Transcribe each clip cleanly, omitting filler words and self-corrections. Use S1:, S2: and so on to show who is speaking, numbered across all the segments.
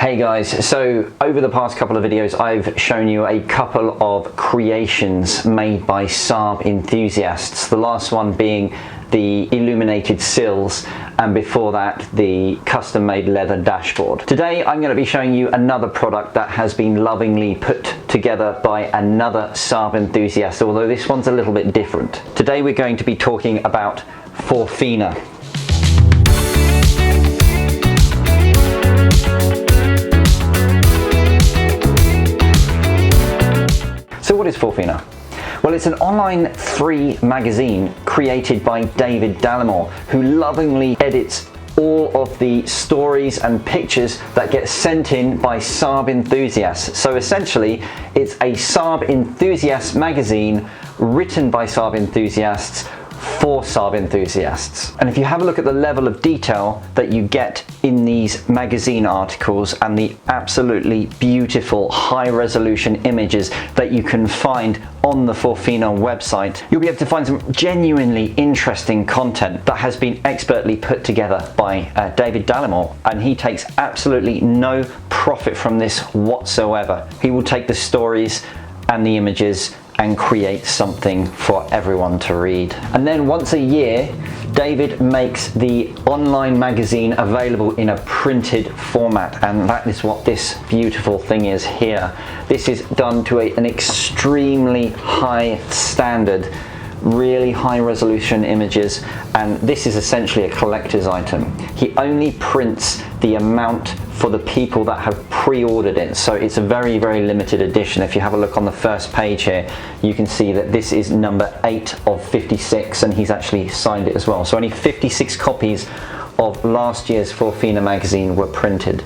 S1: Hey guys, so over the past couple of videos I've shown you a couple of creations made by Saab Enthusiasts, the last one being the illuminated sills, and before that the custom made leather dashboard. Today I'm going to be showing you another product that has been lovingly put together by another Saab enthusiast, although this one's a little bit different. Today we're going to be talking about Forfina. So what is Forfina? Well, it's an online free magazine created by David Dallimore, who lovingly edits all of the stories and pictures that get sent in by Saab enthusiasts. So essentially, it's a Saab enthusiast magazine written by Saab enthusiasts for Saab enthusiasts. And if you have a look at the level of detail that you get in these magazine articles and the absolutely beautiful high resolution images that you can find on the Forfina website, you'll be able to find some genuinely interesting content that has been expertly put together by David Dallimore, and he takes absolutely no profit from this whatsoever. He will take the stories and the images and create something for everyone to read. And then once a year, David makes the online magazine available in a printed format, and that is what this beautiful thing is here. This is done to an extremely high standard, really high resolution images, and this is essentially a collector's item. He only prints the amount for the people that have pre-ordered it, so it's a very, very limited edition. If you have a look on the first page here, you can see that this is number 8 of 56, and he's actually signed it as well. So only 56 copies of last year's Forfina magazine were printed.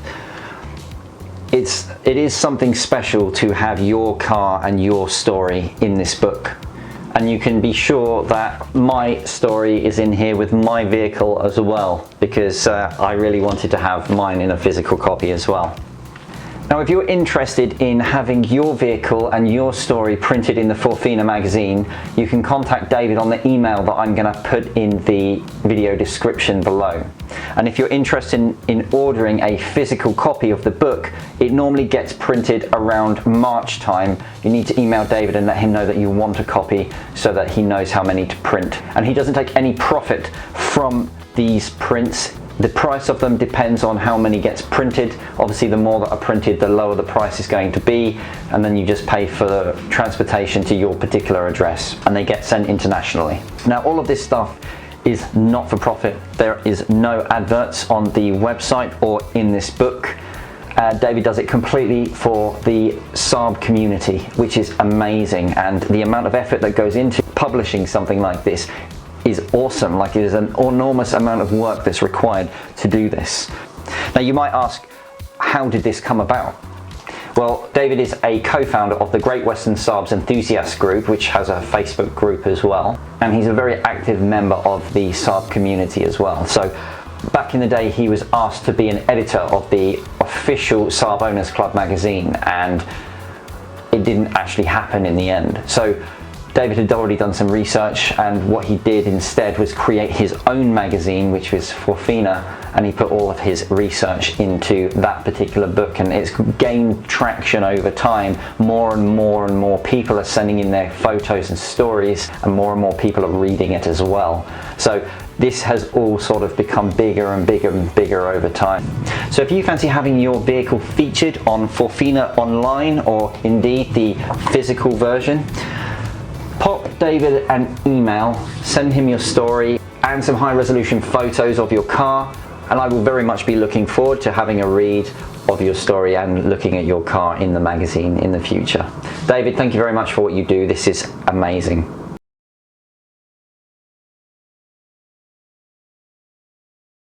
S1: It is something special to have your car and your story in this book. And you can be sure that my story is in here with my vehicle as well, because I really wanted to have mine in a physical copy as well. Now, if you're interested in having your vehicle and your story printed in the Forfina magazine, you can contact David on the email that I'm going to put in the video description below. And if you're interested in ordering a physical copy of the book, it normally gets printed around March time. You need to email David and let him know that you want a copy so that he knows how many to print. And he doesn't take any profit from these prints. The price of them depends on how many gets printed. Obviously, the more that are printed, the lower the price is going to be, and then you just pay for the transportation to your particular address, and they get sent internationally. Now, all of this stuff is not for profit. There is no adverts on the website or in this book. David does it completely for the Saab community, which is amazing, and the amount of effort that goes into publishing something like this is awesome. Like, it is an enormous amount of work that's required to do this. Now, you might ask, how did this come about? Well, David is a co-founder of the Great Western Saabs Enthusiast group, which has a Facebook group as well, and he's a very active member of the Saab community as well. So back in the day, he was asked to be an editor of the official Saab Owners Club magazine, and it didn't actually happen in the end. So David had already done some research, and what he did instead was create his own magazine, which was Forfina, and he put all of his research into that particular book, and it's gained traction over time. More and more people are sending in their photos and stories, and more people are reading it as well. So this has all sort of become bigger and bigger and bigger over time. So if you fancy having your vehicle featured on Forfina online, or indeed the physical version, pop David an email, send him your story and some high resolution photos of your car, and I will very much be looking forward to having a read of your story and looking at your car in the magazine in the future. David, thank you very much for what you do. This is amazing.